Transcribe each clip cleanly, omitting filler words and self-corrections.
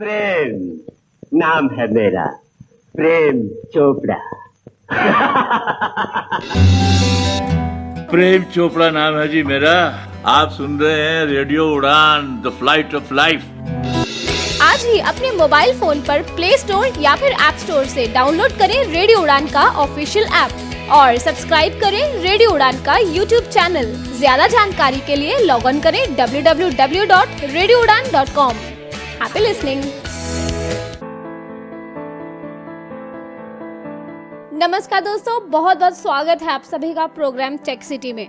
प्रेम नाम है मेरा, प्रेम चोपड़ा। प्रेम चोपड़ा नाम है जी मेरा। आप सुन रहे हैं रेडियो उड़ान, द फ्लाइट ऑफ लाइफ। आज ही अपने मोबाइल फोन पर प्ले स्टोर या फिर ऐप स्टोर से डाउनलोड करें रेडियो उड़ान का ऑफिशियल ऐप और सब्सक्राइब करें रेडियो उड़ान का यूट्यूब चैनल। ज्यादा जानकारी के लिए लॉग ऑन करें www.radioudan.com। Happy listening. नमस्कार दोस्तों, बहुत बहुत स्वागत है आप सभी का प्रोग्राम टेक सिटी में।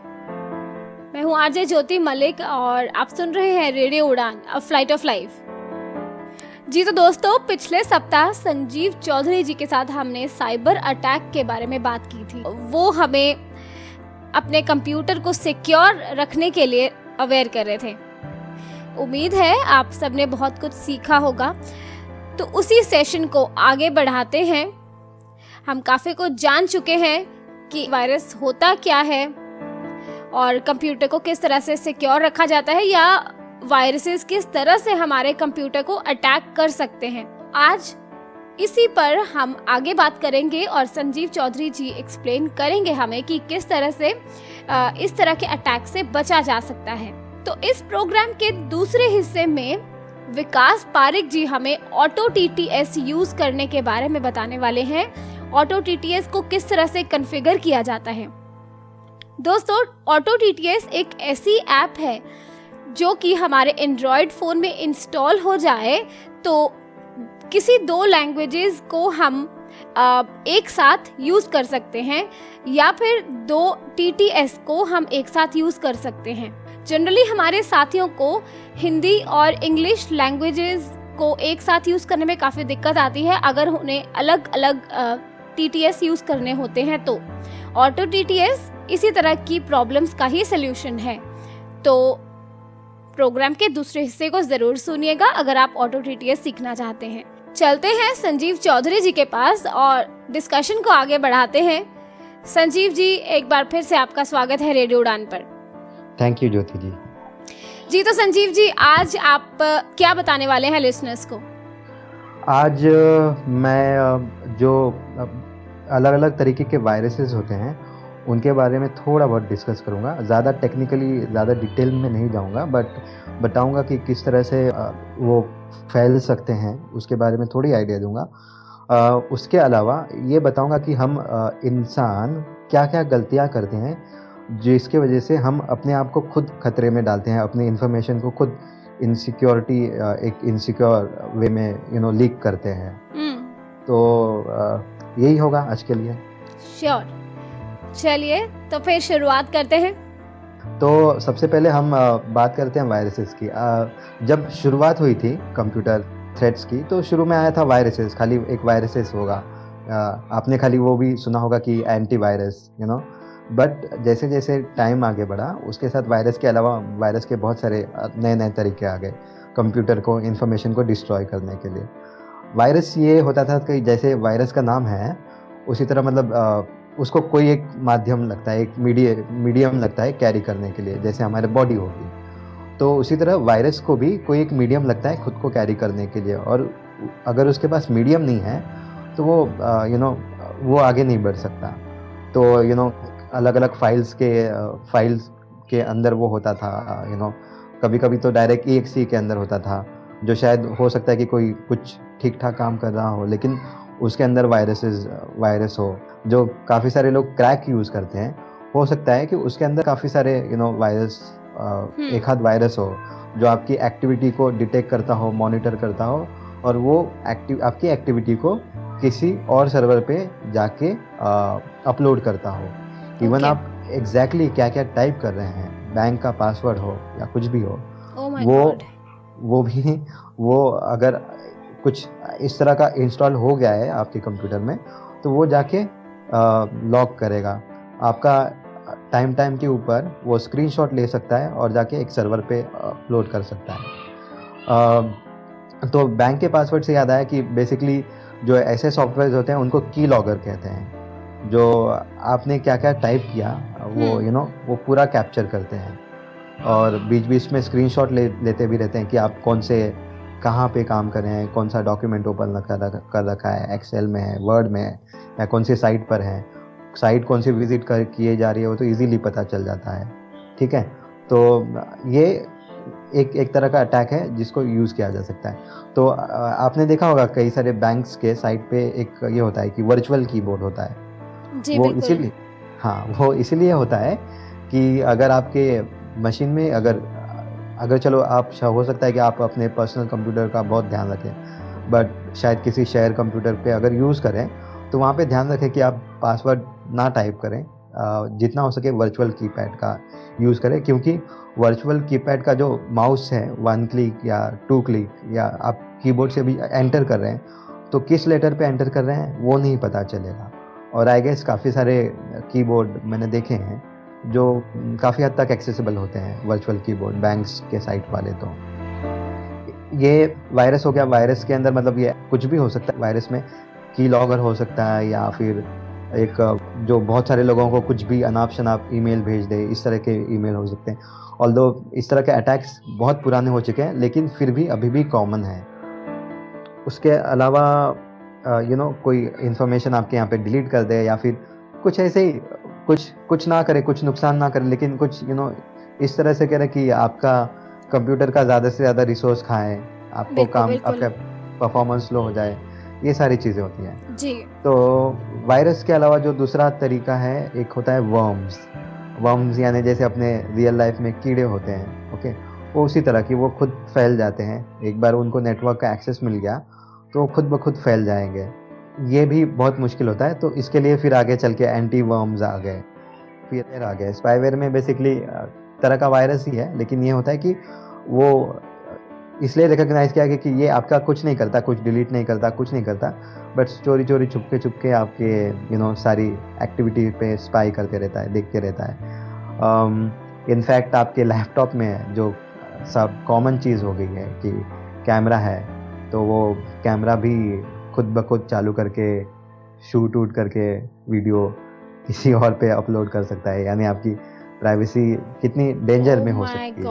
मैं हूं आरजे ज्योति मलिक और आप सुन रहे हैं रेडियो उड़ान, अ फ्लाइट ऑफ लाइफ। जी तो दोस्तों, पिछले सप्ताह संजीव चौधरी जी के साथ हमने साइबर अटैक के बारे में बात की थी। वो हमें अपने कंप्यूटर को सिक्योर रखने के लिए अवेयर कर रहे थे। उम्मीद है आप सबने बहुत कुछ सीखा होगा। तो उसी सेशन को आगे बढ़ाते हैं। हम काफ़ी कुछ जान चुके हैं कि वायरस होता क्या है और कंप्यूटर को किस तरह से सिक्योर रखा जाता है या वायरसेस किस तरह से हमारे कंप्यूटर को अटैक कर सकते हैं। आज इसी पर हम आगे बात करेंगे और संजीव चौधरी जी एक्सप्लेन करेंगे हमें कि किस तरह से इस तरह के अटैक से बचा जा सकता है। तो इस प्रोग्राम के दूसरे हिस्से में विकास पारिक जी हमें ऑटो टीटीएस यूज करने के बारे में बताने वाले हैं। ऑटो टीटीएस को किस तरह से कॉन्फ़िगर किया जाता है। दोस्तों, ऑटो टीटीएस एक ऐसी ऐप है जो कि हमारे एंड्रॉयड फ़ोन में इंस्टॉल हो जाए तो किसी दो लैंग्वेजेस को हम एक साथ यूज़ कर सकते हैं या फिर दो टीटीएस को हम एक साथ यूज़ कर सकते हैं। जनरली हमारे साथियों को हिंदी और इंग्लिश लैंग्वेजेस को एक साथ यूज़ करने में काफ़ी दिक्कत आती है अगर उन्हें अलग अलग टीटीएस यूज़ करने होते हैं। तो ऑटो टीटीएस इसी तरह की प्रॉब्लम्स का ही सल्यूशन है। तो प्रोग्राम के दूसरे हिस्से को ज़रूर सुनिएगा अगर आप ऑटो टीटीएस सीखना चाहते हैं। चलते हैं संजीव चौधरी जी के पास और डिस्कशन को आगे बढ़ाते हैं। संजीव जी, एक बार फिर से आपका स्वागत है रेडियो उड़ान पर। थैंक यू ज्योति जी। जी तो संजीव जी, आज आप क्या बताने वाले हैं लिसनर्स को? आज मैं जो अलग अलग तरीके के वायरसेस होते हैं उनके बारे में थोड़ा बहुत डिस्कस करूँगा। ज़्यादा टेक्निकली, ज़्यादा डिटेल में नहीं जाऊँगा, बट बताऊँगा कि किस तरह से वो फैल सकते हैं, उसके बारे में थोड़ी आइडिया दूँगा। उसके अलावा ये बताऊँगा कि हम इंसान क्या क्या गलतियाँ करते हैं जिसके वजह से हम अपने आप को खुद खतरे में डालते हैं, अपनी इन्फॉर्मेशन को खुद एक इनसिक्योर वे में लीक करते हैं। तो यही होगा आज के लिए। श्योर। चलिए तो फिर शुरुआत करते हैं। तो सबसे पहले हम बात करते हैं वायरसेस की। जब शुरुआत हुई थी कंप्यूटर थ्रेट्स की तो शुरू में आया था वायरसेस, खाली एक वायरसेस होगा। आपने खाली वो भी सुना होगा कि एंटीवायरस, बट जैसे जैसे टाइम आगे बढ़ा उसके साथ वायरस के अलावा वायरस के बहुत सारे नए नए तरीके आ गए कंप्यूटर को, इंफॉर्मेशन को डिस्ट्रॉय करने के लिए। वायरस ये होता था कि जैसे वायरस का नाम है उसी तरह मतलब उसको कोई एक माध्यम लगता है, एक मीडियम लगता है कैरी करने के लिए, जैसे हमारे बॉडी होगी। तो उसी तरह वायरस को भी कोई एक मीडियम लगता है खुद को कैरी करने के लिए, और अगर उसके पास मीडियम नहीं है तो वो वो आगे नहीं बढ़ सकता। तो अलग अलग फाइल्स के अंदर वो होता था। कभी कभी तो डायरेक्ट EXE के अंदर होता था, जो शायद हो सकता है कि कोई कुछ ठीक ठाक काम कर रहा हो लेकिन उसके अंदर वायरस हो, जो काफ़ी सारे लोग क्रैक यूज़ करते हैं। हो सकता है कि उसके अंदर काफ़ी सारे वायरस, एक आध वायरस हो जो आपकी एक्टिविटी को डिटेक्ट करता हो, मॉनिटर करता हो, और वो आपकी एक्टिविटी को किसी और सर्वर पे जाके अपलोड करता हो। इवन आप एग्जैक्टली क्या क्या टाइप कर रहे हैं, बैंक का पासवर्ड हो या कुछ भी हो, वो अगर कुछ इस तरह का इंस्टॉल हो गया है आपके कंप्यूटर में तो वो जाके लॉक करेगा आपका। टाइम के ऊपर वो स्क्रीनशॉट ले सकता है और जाके एक सर्वर पे अपलोड कर सकता है। तो बैंक के पासवर्ड से याद आया कि बेसिकली जो ऐसे सॉफ्टवेयर होते हैं उनको की लॉगर कहते हैं। जो आपने क्या क्या टाइप किया वो वो पूरा कैप्चर करते हैं, और बीच बीच में स्क्रीनशॉट लेते भी रहते हैं कि आप कौन से कहाँ पे काम कर रहे हैं, कौन सा डॉक्यूमेंट ओपन कर रखा है, एक्सेल में है, वर्ड में है, या कौन सी साइट पर है, साइट कौन सी विजिट कर किए जा रही है, वो तो इजीली पता चल जाता है। ठीक है, तो ये एक तरह का अटैक है जिसको यूज़ किया जा सकता है। तो आपने देखा होगा कई सारे बैंक्स के साइट पे एक ये होता है कि वर्चुअल कीबोर्ड होता है। जी वो बिल्कुल। इसीलिए, हाँ, वो इसीलिए होता है कि अगर आपके मशीन में अगर चलो आप हो सकता है कि आप अपने पर्सनल कंप्यूटर का बहुत ध्यान रखें, बट शायद किसी शेयर कंप्यूटर पे अगर यूज़ करें तो वहाँ पे ध्यान रखें कि आप पासवर्ड ना टाइप करें, जितना हो सके वर्चुअल कीपैड का यूज़ करें, क्योंकि वर्चुअल कीपैड का जो माउस है 1 क्लिक या 2 क्लिक, या आप कीबोर्ड से भी एंटर कर रहे हैं तो किस लेटर पे एंटर कर रहे हैं वो नहीं पता चलेगा। और आई गेस काफ़ी सारे कीबोर्ड मैंने देखे हैं जो काफ़ी हद तक एक्सेसिबल होते हैं, वर्चुअल कीबोर्ड बैंक्स के साइट वाले। तो ये वायरस हो गया। वायरस के अंदर मतलब ये कुछ भी हो सकता है। वायरस में की लॉगर हो सकता है, या फिर एक जो बहुत सारे लोगों को कुछ भी अनाप शनाप ईमेल भेज दे, इस तरह के ईमेल हो सकते हैं। ऑल्दो इस तरह के अटैक्स बहुत पुराने हो चुके हैं, लेकिन फिर भी अभी भी कॉमन है। उसके अलावा कोई इन्फॉर्मेशन आपके यहाँ पे डिलीट कर दे, या फिर कुछ ऐसे ही कुछ ना करे, कुछ नुकसान ना करे, लेकिन कुछ इस तरह से करे कि आपका कंप्यूटर का ज़्यादा से ज़्यादा रिसोर्स खाएं, आपको बिल्कुल, काम, बिल्कुल। आपका परफॉर्मेंस स्लो हो जाए, ये सारी चीज़ें होती हैं। जी तो वायरस के अलावा जो दूसरा तरीका है, एक होता है वर्म्स, यानी जैसे अपने रियल लाइफ में कीड़े होते हैं, ओके, वो उसी तरह की वो खुद फैल जाते हैं। एक बार उनको नेटवर्क का एक्सेस मिल गया तो वो खुद ब खुद फैल जाएंगे। ये भी बहुत मुश्किल होता है। तो इसके लिए फिर आगे चल के एंटी वर्म्स आ गए, फिर आ गए। स्पाईवेयर में बेसिकली तरह का वायरस ही है, लेकिन ये होता है कि वो इसलिए रिकॉग्नाइज किया गया कि ये आपका कुछ नहीं करता, कुछ डिलीट नहीं करता, कुछ नहीं करता, बट चोरी छुपके आपके सारी एक्टिविटी पे स्पाई करते रहता है, देखते रहता है। इनफैक्ट आपके लैपटॉप में जो सब कॉमन चीज़ हो गई है कि कैमरा है, तो वो कैमरा भी खुद ब खुद चालू करके शूट करके वीडियो किसी और पे अपलोड कर सकता है। यानी आपकी प्राइवेसी कितनी डेंजर में हो सकती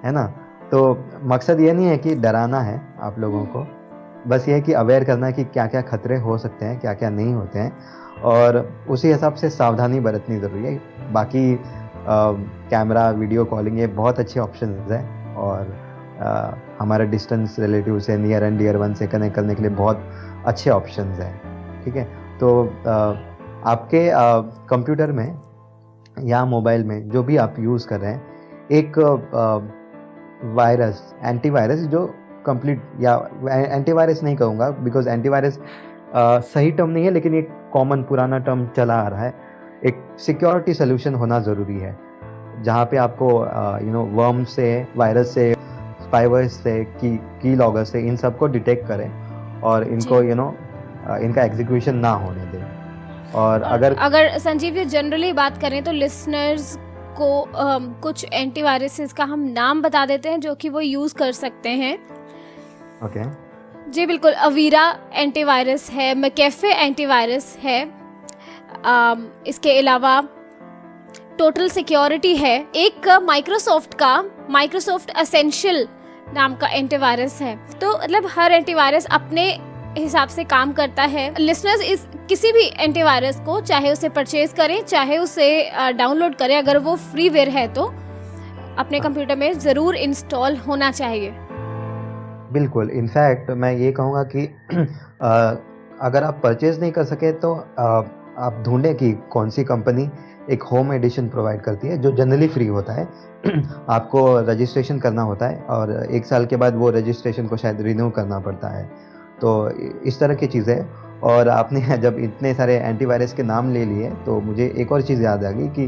है ना। तो मकसद ये नहीं है कि डराना है आप लोगों को, बस ये है कि अवेयर करना है कि क्या क्या खतरे हो सकते हैं, क्या क्या नहीं होते हैं, और उसी हिसाब से सावधानी बरतनी ज़रूरी है। बाकी कैमरा, वीडियो कॉलिंग, ये बहुत अच्छे ऑप्शंस हैं, और हमारे डिस्टेंस रिलेटिव से, नियर एंड डियर वन से कनेक्ट करने के लिए बहुत अच्छे ऑप्शंस हैं। ठीक है, तो आपके कंप्यूटर में या मोबाइल में जो भी आप यूज़ कर रहे हैं, एक वायरस, एंटीवायरस, जो कंप्लीट, या एंटीवायरस नहीं कहूँगा बिकॉज एंटीवायरस सही टर्म नहीं है, लेकिन एक कॉमन पुराना टर्म चला आ रहा है। एक सिक्योरिटी सोल्यूशन होना ज़रूरी है, जहाँ पे आपको वर्म से, वायरस से, स्पाईवेयर से, की लॉगर से, इन सबको डिटेक्ट करें और इनको इनका एग्जीक्यूशन ना होने दें। और अगर संजीव जी जनरली बात करें तो लिसनर्स को कुछ एंटीवायरसेस का हम नाम बता देते हैं जो कि वो यूज़ कर सकते हैं। ओके जी बिल्कुल। अवीरा एंटीवायरस है, मैकेफे एंटीवायरस है, इसके अलावा टोटल सिक्योरिटी है, एक माइक्रोसॉफ्ट एसेंशियल नाम का एंटीवायरस है। तो मतलब हर एंटीवायरस अपने हिसाब से काम करता है। लिसनर्स इस किसी भी एंटीवायरस को चाहे उसे परचेज करें, चाहे उसे डाउनलोड करें, अगर वो फ्रीवेयर है तो अपने कंप्यूटर में ज़रूर इंस्टॉल होना चाहिए। बिल्कुल। इनफैक्ट मैं ये कहूँगा कि अगर आप परचेज नहीं कर सके तो आप ढूंढें कि कौन सी कंपनी एक होम एडिशन प्रोवाइड करती है जो जनरली फ्री होता है। आपको रजिस्ट्रेशन करना होता है और 1 साल के बाद वो रजिस्ट्रेशन को शायद रिन्यू करना पड़ता है। तो इस तरह की चीज़ें। और आपने जब इतने सारे एंटीवायरस के नाम ले लिए तो मुझे एक और चीज़ याद आ गई कि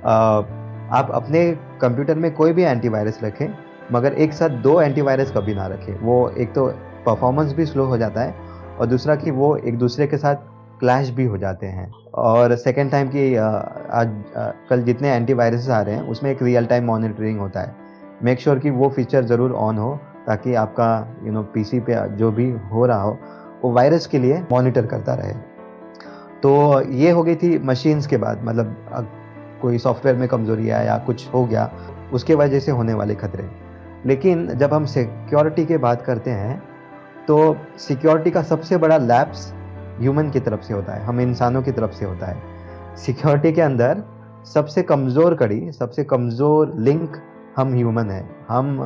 आप अपने कंप्यूटर में कोई भी एंटीवायरस रखें, मगर एक साथ 2 एंटीवायरस कभी ना रखें। वो एक तो परफॉर्मेंस भी स्लो हो जाता है और दूसरा कि वो एक दूसरे के साथ क्लैश भी हो जाते हैं। और सेकेंड टाइम कि कल जितने एंटीवायरस आ रहे हैं उसमें एक रियल टाइम मॉनिटरिंग होता है। मेक श्योर कि वो फीचर ज़रूर ऑन हो ताकि आपका पीसी पे जो भी हो रहा हो वो वायरस के लिए मॉनिटर करता रहे। तो ये हो गई थी मशीन्स के बाद, मतलब कोई सॉफ्टवेयर में कमज़ोरी आया या कुछ हो गया उसके वजह से होने वाले खतरे। लेकिन जब हम सिक्योरिटी की बात करते हैं तो सिक्योरिटी का सबसे बड़ा लैप्स ह्यूमन की तरफ से होता है, हम इंसानों की तरफ से होता है। सिक्योरिटी के अंदर सबसे कमज़ोर कड़ी, सबसे कमज़ोर लिंक हम ह्यूमन हैं। हम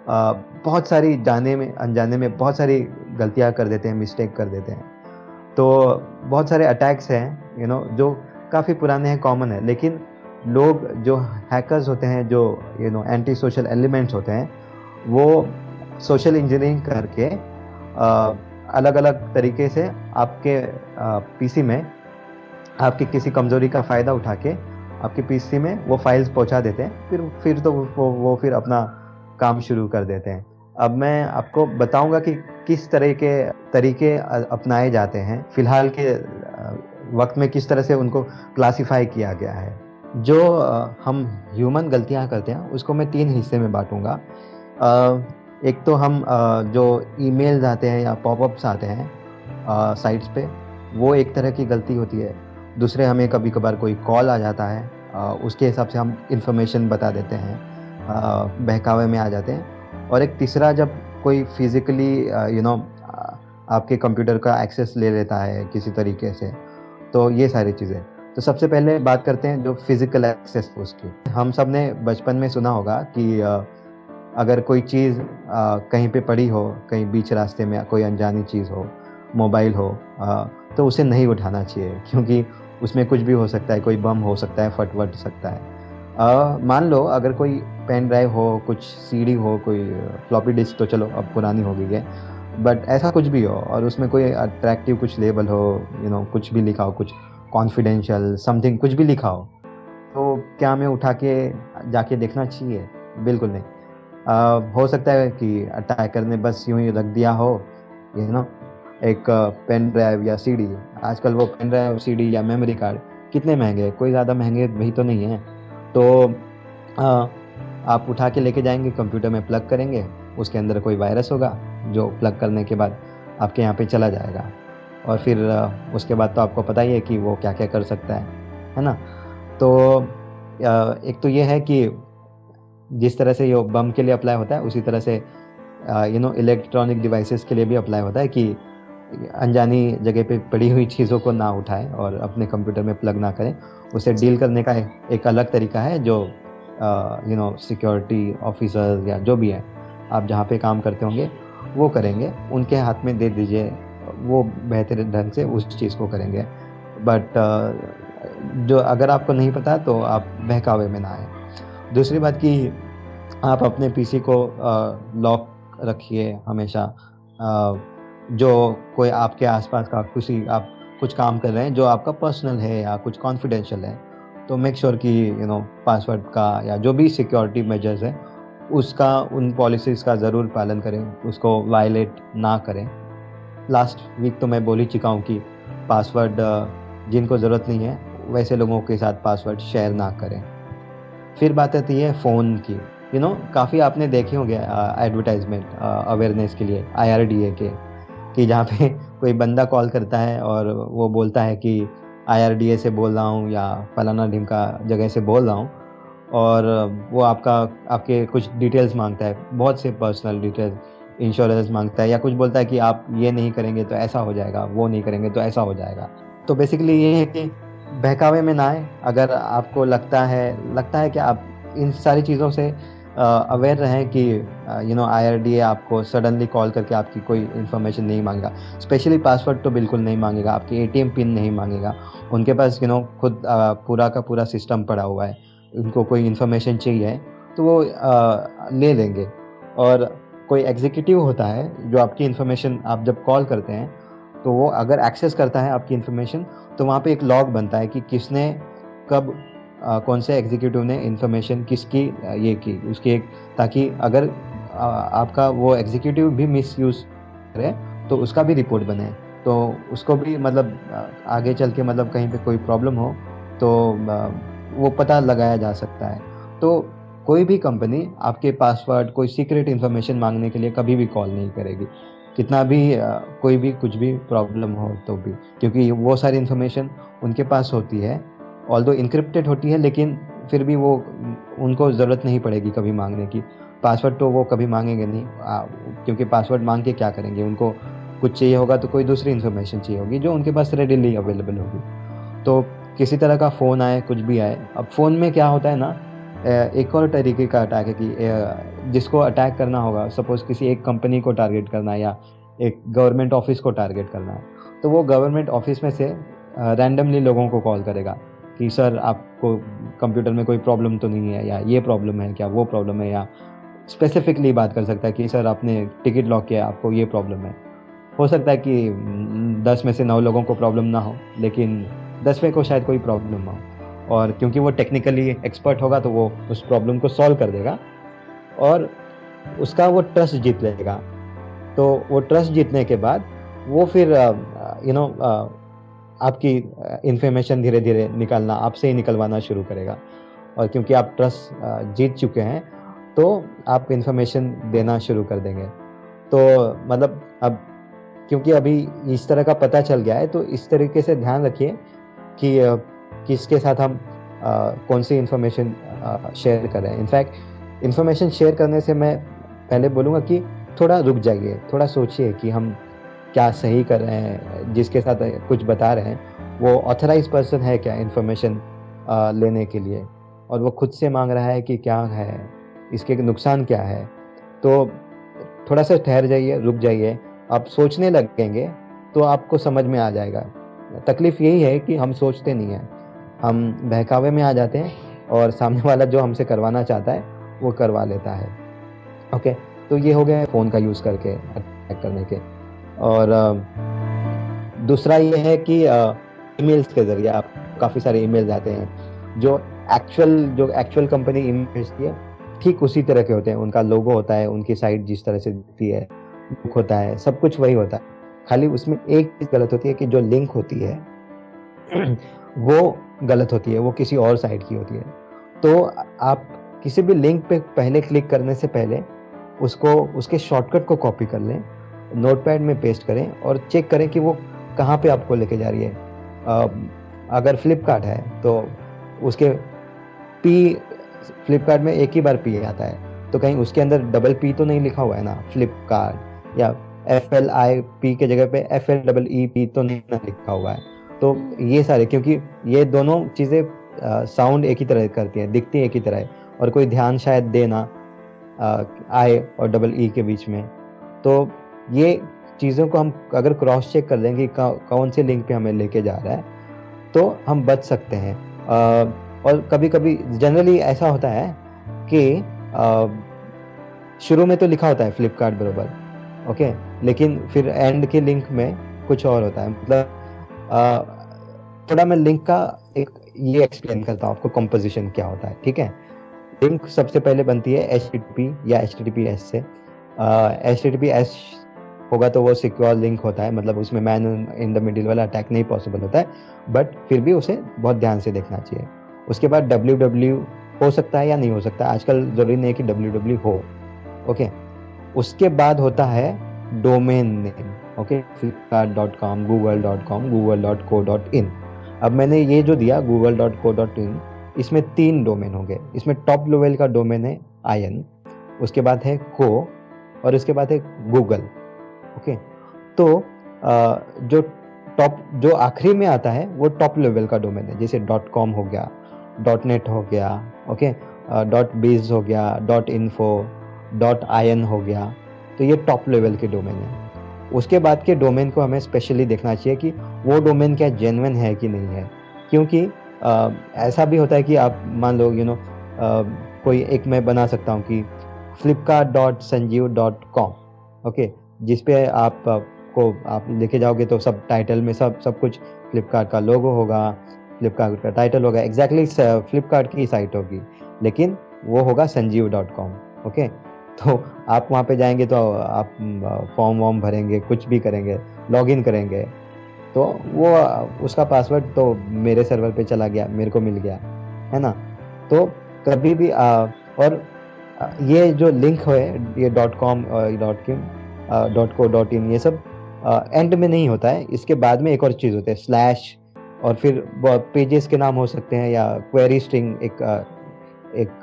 बहुत सारी जाने में अनजाने में बहुत सारी गलतियां कर देते हैं, मिस्टेक कर देते हैं। तो बहुत सारे अटैक्स हैं जो काफ़ी पुराने हैं, कॉमन है, लेकिन लोग जो हैकर्स होते हैं, जो एंटी सोशल एलिमेंट्स होते हैं, वो सोशल इंजीनियरिंग करके अलग अलग तरीके से आपके पीसी में आपकी किसी कमज़ोरी का फ़ायदा उठा के आपके पीसी में वो फाइल्स पहुंचा देते हैं। फिर तो वो फिर अपना काम शुरू कर देते हैं। अब मैं आपको बताऊंगा कि किस तरह के तरीके अपनाए जाते हैं, फिलहाल के वक्त में किस तरह से उनको क्लासिफाई किया गया है। जो हम ह्यूमन गलतियां करते हैं उसको मैं 3 हिस्से में बांटूंगा। एक तो हम जो ईमेल्स आते हैं या पॉपअप्स आते हैं साइट्स पे, वो एक तरह की गलती होती है। दूसरे, हमें कभी कभार कोई कॉल आ जाता है, उसके हिसाब से हम इंफॉर्मेशन बता देते हैं, बहकावे में आ जाते हैं। और एक तीसरा, जब कोई फिज़िकली आपके कंप्यूटर का एक्सेस ले लेता है किसी तरीके से, तो ये सारी चीज़ें। तो सबसे पहले बात करते हैं जो फिज़िकल एक्सेस उसकी। हम सब ने बचपन में सुना होगा कि अगर कोई चीज़ कहीं पे पड़ी हो, कहीं बीच रास्ते में कोई अनजानी चीज़ हो, मोबाइल हो, तो उसे नहीं उठाना चाहिए, क्योंकि उसमें कुछ भी हो सकता है, कोई बम हो सकता है, फट सकता है। मान लो अगर कोई पेन ड्राइव हो, कुछ सीडी हो, कोई फ्लॉपी डिस्क, तो चलो अब पुरानी हो गई है, बट ऐसा कुछ भी हो और उसमें कोई अट्रैक्टिव कुछ लेबल हो, कुछ भी लिखा हो, कुछ कॉन्फिडेंशियल समथिंग कुछ भी लिखा हो, तो क्या हमें उठा के जाके देखना चाहिए? बिल्कुल नहीं। हो सकता है कि अटैकर ने बस यूं ही रख दिया हो एक पेन ड्राइव या सीडी। आजकल वो पेन ड्राइव, सीडी या मेमोरी कार्ड कितने महंगे, कोई ज़्यादा महंगे भी तो नहीं है। तो आप उठा के लेके जाएंगे, कंप्यूटर में प्लग करेंगे, उसके अंदर कोई वायरस होगा जो प्लग करने के बाद आपके यहाँ पे चला जाएगा, और फिर उसके बाद तो आपको पता ही है कि वो क्या क्या कर सकता है ना। तो एक तो ये है कि जिस तरह से ये बम के लिए अप्लाई होता है, उसी तरह से इलेक्ट्रॉनिक डिवाइसेस के लिए भी अप्लाई होता है कि अनजानी जगह पे पड़ी हुई चीज़ों को ना उठाएं और अपने कंप्यूटर में प्लग ना करें। उसे डील करने का एक अलग तरीका है जो सिक्योरिटी ऑफिसर्स या जो भी है, आप जहाँ पे काम करते होंगे वो करेंगे, उनके हाथ में दे दीजिए, वो बेहतर ढंग से उस चीज़ को करेंगे। बट जो अगर आपको नहीं पता तो आप बहकावे में ना आए। दूसरी बात कि आप अपने पीसी को लॉक रखिए हमेशा। जो कोई आपके आसपास का आप कुछ काम कर रहे हैं जो आपका पर्सनल है या कुछ कॉन्फिडेंशियल है, तो मेक श्योर कि पासवर्ड का या जो भी सिक्योरिटी मेजर्स है उसका, उन पॉलिसीज़ का ज़रूर पालन करें, उसको वायलेट ना करें। लास्ट वीक तो मैं बोल ही चुका हूँ कि पासवर्ड जिनको ज़रूरत नहीं है वैसे लोगों के साथ पासवर्ड शेयर ना करें। फिर बात आती है फ़ोन की। काफ़ी आपने देखे होंगे एडवर्टाइजमेंट अवेयरनेस के लिए IRDA के, कि जहाँ पे कोई बंदा कॉल करता है और वो बोलता है कि IRDA से बोल रहा हूँ या फलाना ढिमका जगह से बोल रहा हूँ, और वो आपके कुछ डिटेल्स मांगता है, बहुत से पर्सनल डिटेल्स, इंश्योरेंस मांगता है, या कुछ बोलता है कि आप ये नहीं करेंगे तो ऐसा हो जाएगा, वो नहीं करेंगे तो ऐसा हो जाएगा। तो बेसिकली ये है कि बहकावे में ना आए। अगर आपको लगता है कि आप इन सारी चीज़ों से अवेयर रहें कि IRDA आपको सडनली कॉल करके आपकी कोई इन्फॉर्मेशन नहीं मांगेगा, स्पेशली पासवर्ड तो बिल्कुल नहीं मांगेगा, आपकी ATM पिन नहीं मांगेगा। उनके पास खुद पूरा का पूरा सिस्टम पड़ा हुआ है, उनको कोई इन्फॉर्मेशन चाहिए तो वो ले लेंगे। और कोई एग्जीक्यूटिव होता है जो आपकी इन्फॉर्मेशन, आप जब कॉल करते हैं तो वो अगर एक्सेस करता है आपकी इन्फॉर्मेशन, तो वहाँ पे एक लॉग बनता है कि किसने कब कौन से एग्जीक्यूटिव ने इन्फॉर्मेशन किसकी ये की, उसकी एक, ताकि अगर आपका वो एग्जीक्यूटिव भी मिसयूज़ करे तो उसका भी रिपोर्ट बने, तो उसको भी आगे चल के कहीं पे कोई प्रॉब्लम हो तो वो पता लगाया जा सकता है। तो कोई भी कंपनी आपके पासवर्ड, कोई सीक्रेट इन्फॉर्मेशन मांगने के लिए कभी भी कॉल नहीं करेगी, कितना भी कोई भी कुछ भी प्रॉब्लम हो तो भी, क्योंकि वो सारी इन्फॉर्मेशन उनके पास होती है, ऑल्दो इनक्रिप्टेड होती है, लेकिन फिर भी वो उनको ज़रूरत नहीं पड़ेगी कभी मांगने की। पासवर्ड तो वो कभी मांगेंगे नहीं, क्योंकि पासवर्ड मांग के क्या करेंगे, उनको कुछ चाहिए होगा तो कोई दूसरी इन्फॉर्मेशन चाहिए होगी जो उनके पास रेडिली अवेलेबल होगी। तो किसी तरह का फ़ोन आए, कुछ भी आए, अब फ़ोन में क्या होता है ना, एक और तरीके का अटैक है कि जिसको अटैक करना होगा, सपोज़ किसी एक कंपनी को टारगेट करना है या एक गवर्नमेंट ऑफिस को टारगेट करना है, तो वो गवर्नमेंट ऑफिस में से रैंडमली लोगों को कॉल करेगा कि सर आपको कंप्यूटर में कोई प्रॉब्लम तो नहीं है, या ये प्रॉब्लम है क्या, वो प्रॉब्लम है, या स्पेसिफिकली बात कर सकता है कि सर आपने टिकट लॉक किया, आपको ये प्रॉब्लम है। हो सकता है कि 10 में से 9 लोगों को प्रॉब्लम ना हो, लेकिन 10वें को शायद कोई प्रॉब्लम ना हो, और क्योंकि वो टेक्निकली एक्सपर्ट होगा तो वो उस प्रॉब्लम को सॉल्व कर देगा और उसका वो ट्रस्ट जीत लेगा। तो वो ट्रस्ट जीतने के बाद वो फिर आपकी इंफॉर्मेशन धीरे धीरे निकालना, आपसे ही निकलवाना शुरू करेगा, और क्योंकि आप ट्रस्ट जीत चुके हैं तो आप इंफॉर्मेशन देना शुरू कर देंगे। तो मतलब अब क्योंकि अभी इस तरह का पता चल गया है, तो इस तरीके से ध्यान रखिए कि किसके साथ हम कौन सी इंफॉर्मेशन शेयर कर रहे हैं। इनफैक्ट इंफॉर्मेशन शेयर करने से मैं पहले बोलूँगा कि थोड़ा रुक जाइए, थोड़ा सोचिए कि हम क्या सही कर रहे हैं, जिसके साथ कुछ बता रहे हैं वो ऑथराइज पर्सन है क्या इंफॉर्मेशन लेने के लिए, और वो खुद से मांग रहा है कि क्या है, इसके नुकसान क्या है। तो थोड़ा सा ठहर जाइए, रुक जाइए, आप सोचने लगेंगे तो आपको समझ में आ जाएगा। तकलीफ यही है कि हम सोचते नहीं हैं, हम बहकावे में आ जाते हैं और सामने वाला जो हमसे करवाना चाहता है वो करवा लेता है। ओके, तो ये हो गया फ़ोन का यूज़ करके अटैक करने के। और दूसरा ये है कि ईमेल्स के ज़रिए आप काफ़ी सारे ईमेल्स आते हैं जो एक्चुअल कंपनी ईमेल भेजती है ठीक उसी तरह के होते हैं। उनका लोगो होता है, उनकी साइट जिस तरह से दिखती है, लुक होता है, सब कुछ वही होता है। खाली उसमें एक चीज़ गलत होती है कि जो लिंक होती है वो गलत होती है, वो किसी और साइट की होती है। तो आप किसी भी लिंक पे पहले क्लिक करने से पहले उसके शॉर्टकट को कॉपी कर लें, नोटपैड में पेस्ट करें और चेक करें कि वो कहाँ पे आपको लेके जा रही है। अगर फ्लिपकार्ट है तो उसके फ्लिपकार्ट में एक ही बार पी आता है, तो कहीं उसके अंदर डबल पी तो नहीं लिखा हुआ है ना फ्लिपकार्ट, या FLIP के जगह पे FLEEP तो नहीं ना लिखा हुआ है। तो ये सारे, क्योंकि ये दोनों चीज़ें साउंड एक ही तरह करती हैं, दिखती एक ही तरह है, और कोई ध्यान शायद देना I और डबल E के बीच में। तो ये चीज़ों को हम अगर क्रॉस चेक कर लेंगे कौन से लिंक पे हमें लेके जा रहा है तो हम बच सकते हैं। और कभी कभी जनरली ऐसा होता है कि शुरू में तो लिखा होता है फ्लिपकार्ट बरोबर, ओके, लेकिन फिर एंड के लिंक में कुछ और होता है। मतलब थोड़ा मैं लिंक का एक ये एक्सप्लेन करता हूँ आपको, कंपोजिशन क्या होता है, ठीक है। लिंक सबसे पहले बनती है HTTP या HTTPS से। HTTPS होगा तो वो सिक्योर लिंक होता है, मतलब उसमें मैन इन द मिडिल वाला अटैक नहीं पॉसिबल होता है, बट फिर भी उसे बहुत ध्यान से देखना चाहिए। उसके बाद www हो सकता है या नहीं हो सकता, आजकल जरूरी नहीं है कि www हो, ओके। उसके बाद होता है domain name, okay, flipkart.com, google.com, google.co.in। अब मैंने ये जो दिया google.co.in, इसमें 3 डोमेन होंगे। इसमें टॉप लेवल का डोमेन है IN, उसके बाद है को, और उसके बाद है गूगल, ओके। तो जो आखिरी में आता है वो टॉप लेवल का डोमेन है, जैसे .com हो गया, .net हो गया, ओके, .biz हो गया, .info, .in हो गया। तो ये टॉप लेवल के डोमेन है। उसके बाद के डोमेन को हमें स्पेशली देखना चाहिए कि वो डोमेन क्या जेन्युइन है कि नहीं है, क्योंकि ऐसा भी होता है कि आप मान लो कोई एक मैं बना सकता हूँ कि flipkart.sanjeev.com, ओके, जिसपे आप लेके जाओगे तो सब टाइटल में सब कुछ फ्लिपकार्ट का लोगो होगा, फ्लिपकार्ट का टाइटल होगा, एग्जैक्टली फ्लिपकार्ट की साइट होगी, लेकिन वो होगा sanjeev.com, ओके। तो आप वहाँ पे जाएंगे तो आप फॉर्म वॉर्म भरेंगे, कुछ भी करेंगे, लॉगिन करेंगे, तो वो उसका पासवर्ड तो मेरे सर्वर पे चला गया, मेरे को मिल गया, है ना। तो कभी भी और ये जो लिंक है ये .com और .co.in ये सब एंड में नहीं होता है, इसके बाद में एक और चीज़ होती है स्लैश, और फिर पेजेस के नाम हो सकते हैं, या क्वेरी स्ट्रिंग एक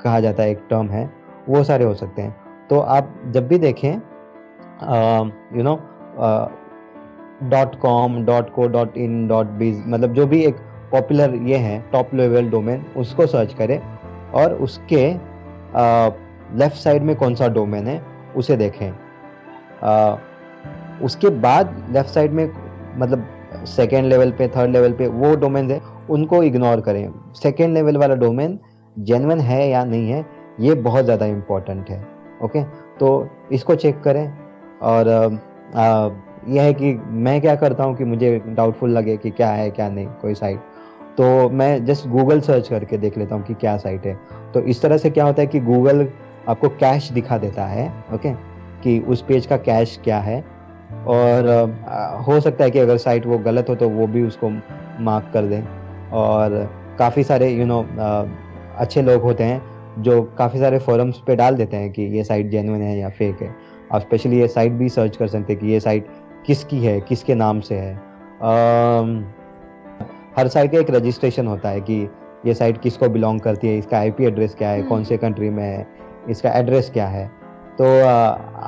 कहा जाता है, एक टर्म है, वो सारे हो सकते हैं। तो आप जब भी देखें you know .com .co .in .biz मतलब जो भी एक पॉपुलर ये है टॉप लेवल डोमेन, उसको सर्च करें और उसके लेफ्ट साइड में कौन सा डोमेन है उसे देखें। उसके बाद लेफ्ट साइड में मतलब सेकेंड लेवल पे, थर्ड लेवल पे वो डोमेन है उनको इग्नोर करें। सेकेंड लेवल वाला डोमेन जेन्युइन है या नहीं है ये बहुत ज़्यादा इम्पोर्टेंट है। ओके, तो इसको चेक करें। और यह है कि मैं क्या करता हूँ कि मुझे डाउटफुल लगे कि क्या है क्या नहीं कोई साइट, तो मैं जस्ट गूगल सर्च करके देख लेता हूँ कि क्या साइट है। तो इस तरह से क्या होता है कि गूगल आपको कैश दिखा देता है, ओके, कि उस पेज का कैश क्या है। और हो सकता है कि अगर साइट वो गलत हो तो वो भी उसको मार्क कर दें। और काफ़ी सारे अच्छे लोग होते हैं जो काफ़ी सारे फोरम्स पे डाल देते हैं कि ये साइट जेन्युइन है या फेक है। आप स्पेशली ये साइट भी सर्च कर सकते हैं कि ये साइट किसकी है, किसके नाम से है। हर साइट का एक रजिस्ट्रेशन होता है कि ये साइट किसको बिलोंग करती है, इसका आईपी एड्रेस क्या है, कौन से कंट्री में है, इसका एड्रेस क्या है। तो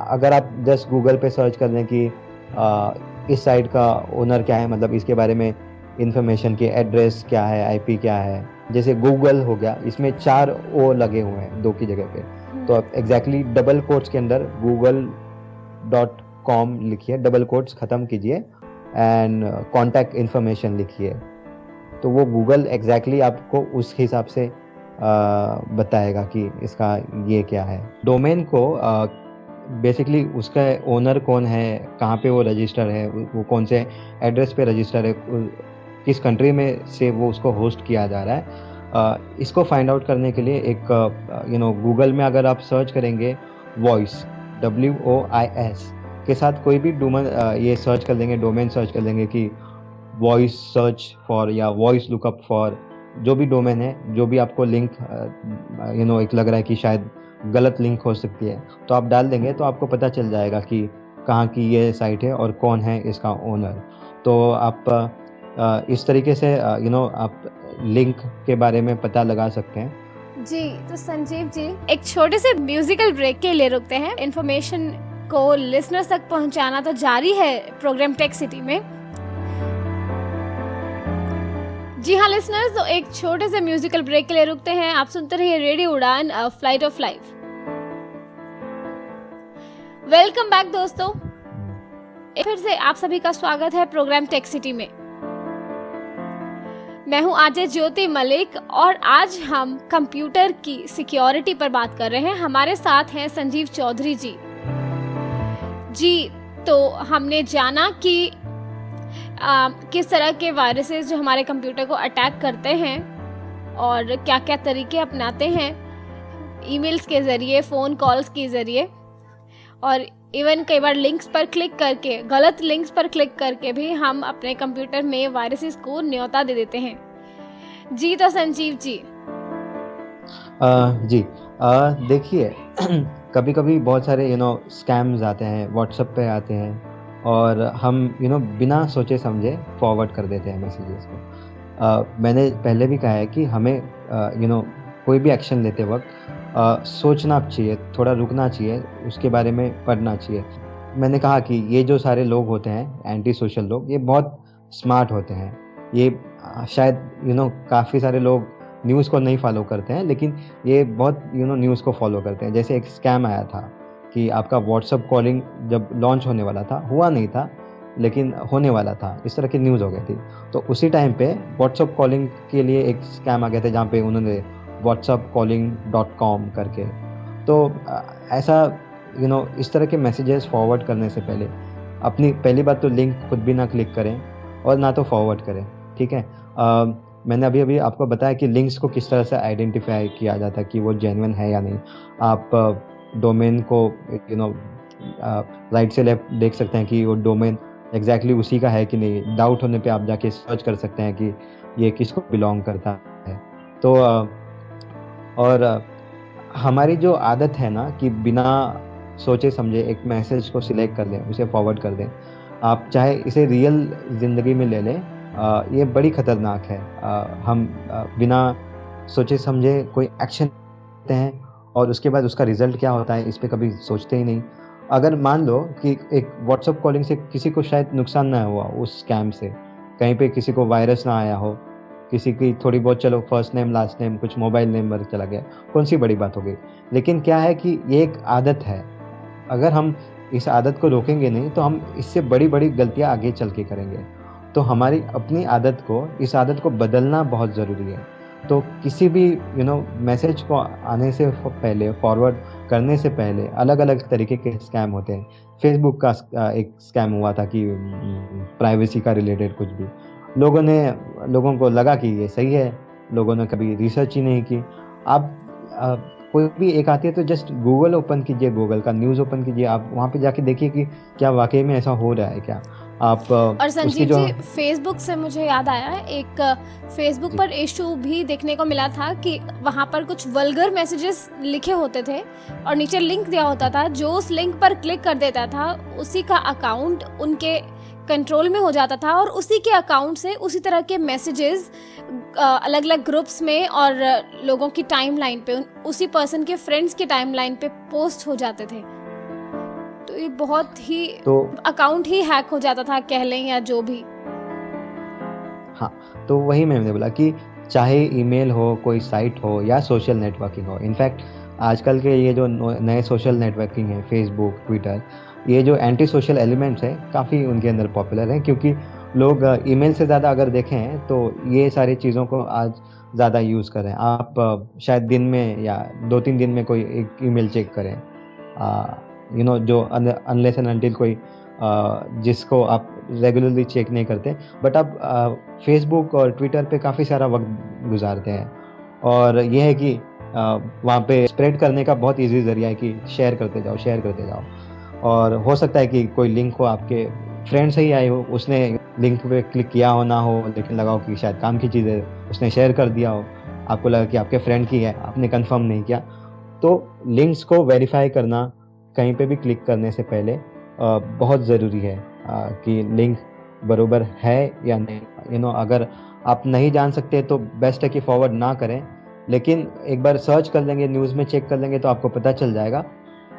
अगर आप जस्ट गूगल पे सर्च कर दें कि इस साइट का ओनर क्या है, मतलब इसके बारे में इंफॉर्मेशन की एड्रेस क्या है, आईपी क्या है। जैसे गूगल हो गया, इसमें 4 ओ लगे हुए हैं 2 की जगह पे, तो आप एग्जैक्टली डबल कोट्स के अंदर google.com लिखिए, डबल कोट्स ख़त्म कीजिए एंड कॉन्टैक्ट इन्फॉर्मेशन लिखिए, तो वो गूगल एग्जैक्टली आपको उस हिसाब से बताएगा कि इसका ये क्या है। डोमेन को बेसिकली उसका ओनर कौन है, कहाँ पे वो रजिस्टर है, वो कौन से एड्रेस पे रजिस्टर है, किस कंट्री में से वो उसको होस्ट किया जा रहा है, इसको फाइंड आउट करने के लिए एक गूगल में अगर आप सर्च करेंगे वॉइस WOIS के साथ कोई भी डोमेन ये सर्च कर लेंगे, डोमेन सर्च कर लेंगे कि वॉइस सर्च फॉर या वॉइस लुकअप फॉर, जो भी डोमेन है, जो भी आपको लिंक एक लग रहा है कि शायद गलत लिंक हो सकती है, तो आप डाल देंगे तो आपको पता चल जाएगा कि कहाँ की ये साइट है और कौन है इसका ओनर। तो आप इस तरीके से आप लिंक के बारे में पता लगा सकते हैं। जी, तो संजीव जी एक छोटे से म्यूजिकल ब्रेक के लिए रुकते हैं। इन्फॉर्मेशन को लिसनर्स तक पहुंचाना तो जारी है प्रोग्राम टेक सिटी में। जी हाँ लिसनर्स, तो एक छोटे से म्यूजिकल ब्रेक के लिए रुकते हैं। आप सुनते रहिए रेडियो उड़ान flight of life. Welcome back दोस्तों, फिर से आप सभी का स्वागत है प्रोग्राम टेक सिटी में। मैं हूं आरजे ज्योति मलिक और आज हम कंप्यूटर की सिक्योरिटी पर बात कर रहे हैं। हमारे साथ हैं संजीव चौधरी जी। जी, तो हमने जाना कि किस तरह के वायरसेस जो हमारे कंप्यूटर को अटैक करते हैं और क्या क्या तरीके अपनाते हैं, ईमेल्स के ज़रिए, फ़ोन कॉल्स के ज़रिए, और इवन कई बार लिंक्स पर क्लिक करके, गलत लिंक्स पर क्लिक करके भी हम अपने कंप्यूटर में वायरसेस को न्योता दे देते हैं। जी, तो संजीव जी देखिए कभी कभी बहुत सारे स्कैम्स आते हैं, व्हाट्सएप पे आते हैं और हम बिना सोचे समझे फॉरवर्ड कर देते हैं मैसेजेस को। मैंने पहले भी कहा है कि हमें कोई भी एक्शन लेते वक्त सोचना चाहिए, थोड़ा रुकना चाहिए, उसके बारे में पढ़ना चाहिए। मैंने कहा कि ये जो सारे लोग होते हैं एंटी सोशल लोग, ये बहुत स्मार्ट होते हैं। ये शायद काफ़ी सारे लोग न्यूज़ को नहीं फॉलो करते हैं, लेकिन ये बहुत न्यूज़ को फॉलो करते हैं। जैसे एक स्कैम आया था कि आपका व्हाट्सअप कॉलिंग जब लॉन्च होने वाला था, हुआ नहीं था लेकिन होने वाला था, इस तरह की न्यूज़ हो गई थी। तो उसी टाइम पे व्हाट्सअप कॉलिंग के लिए एक स्कैम आ गया था जहाँ पे उन्होंने whatsappcalling.com करके, तो ऐसा इस तरह के मैसेजेस फॉरवर्ड करने से पहले अपनी पहली बात तो लिंक खुद भी ना क्लिक करें और ना तो फॉरवर्ड करें, ठीक है। मैंने अभी आपको बताया कि लिंक्स को किस तरह से आइडेंटिफाई किया जाता है कि वो जेन्युइन है या नहीं। आप डोमेन को राइट से लेफ्ट देख सकते हैं कि वो डोमेन एग्जैक्टली उसी का है कि नहीं। डाउट होने पे आप जाके सर्च कर सकते हैं कि ये किसको बिलोंग करता है। तो और हमारी जो आदत है ना कि बिना सोचे समझे एक मैसेज को सिलेक्ट कर लें, उसे फॉरवर्ड कर दें। आप चाहे इसे रियल ज़िंदगी में ले लें, ये बड़ी ख़तरनाक है। हम बिना सोचे समझे कोई एक्शन लेते हैं और उसके बाद उसका रिजल्ट क्या होता है इस पे कभी सोचते ही नहीं। अगर मान लो कि एक व्हाट्सएप कॉलिंग से किसी को शायद नुकसान ना हुआ उस स्कैम से, कहीं पे किसी को वायरस ना आया हो, किसी की थोड़ी बहुत चलो फर्स्ट नेम लास्ट नेम कुछ मोबाइल नंबर चला गया, कौन सी बड़ी बात हो गई। लेकिन क्या है कि ये एक आदत है, अगर हम इस आदत को रोकेंगे नहीं तो हम इससे बड़ी बड़ी गलतियां आगे चल के करेंगे। तो हमारी अपनी आदत को, इस आदत को बदलना बहुत ज़रूरी है। तो किसी भी मैसेज को आने से पहले, फॉरवर्ड करने से पहले अलग अलग तरीके के स्कैम होते हैं। फेसबुक का एक स्कैम हुआ था कि प्राइवेसी का रिलेटेड कुछ भी, लोगों को लगा कि ये सही है, लोगों ने कभी रिसर्च ही नहीं की। आप कोई भी एक आती है तो जस्ट गूगल ओपन कीजिए, गूगल का न्यूज़ ओपन कीजिए, आप वहाँ पे जाके देखिए कि क्या वाकई में ऐसा हो रहा है क्या। आप और संजीव जी, फेसबुक से मुझे याद आया, एक फेसबुक पर इशू भी देखने को मिला था कि वहाँ पर कुछ वल्गर मैसेजेस लिखे होते थे और नीचे लिंक दिया होता था। जो उस लिंक पर क्लिक कर देता था उसी का अकाउंट उनके कंट्रोल में हो जाता था और उसी के अकाउंट से उसी तरह के मैसेजेस अलग अलग ग्रुप्स में और लोगों की टाइमलाइन पे, उसी पर्सन के फ्रेंड्स के टाइमलाइन पे पोस्ट हो जाते थे। तो ये बहुत ही अकाउंट ही हैक हो जाता था कह लें, या जो भी। हाँ, तो वही मैंने बोला कि चाहे ईमेल हो, कोई साइट हो या सोशल नेटवर्किंग हो, इनफैक्ट आजकल के ये जो नए सोशल नेटवर्किंग है, फेसबुक, ट्विटर, ये जो एंटी सोशल एलिमेंट्स हैं काफ़ी उनके अंदर पॉपुलर हैं, क्योंकि लोग ईमेल से ज़्यादा अगर देखें तो ये सारी चीज़ों को आज ज़्यादा यूज़ करें। आप शायद दिन में या 2-3 दिन में कोई एक ईमेल चेक करें, जो अनलेस एंड अनटिल कोई जिसको आप रेगुलरली चेक नहीं करते, बट आप फेसबुक और ट्विटर पे काफ़ी सारा वक्त गुजारते हैं। और ये है कि वहाँ पे स्प्रेड करने का बहुत ईजी ज़रिया है कि शेयर करते जाओ। और हो सकता है कि कोई लिंक हो, आपके फ्रेंड से ही आई हो, उसने लिंक पे क्लिक किया हो ना हो, लेकिन लगाओ कि शायद काम की चीज़ है, उसने शेयर कर दिया हो, आपको लगा कि आपके फ्रेंड की है, आपने कंफर्म नहीं किया। तो लिंक्स को वेरीफाई करना कहीं पे भी क्लिक करने से पहले बहुत ज़रूरी है कि लिंक बरोबर है या नहीं। अगर आप नहीं जान सकते तो बेस्ट है कि फॉरवर्ड ना करें, लेकिन एक बार सर्च कर लेंगे, न्यूज़ में चेक कर लेंगे तो आपको पता चल जाएगा।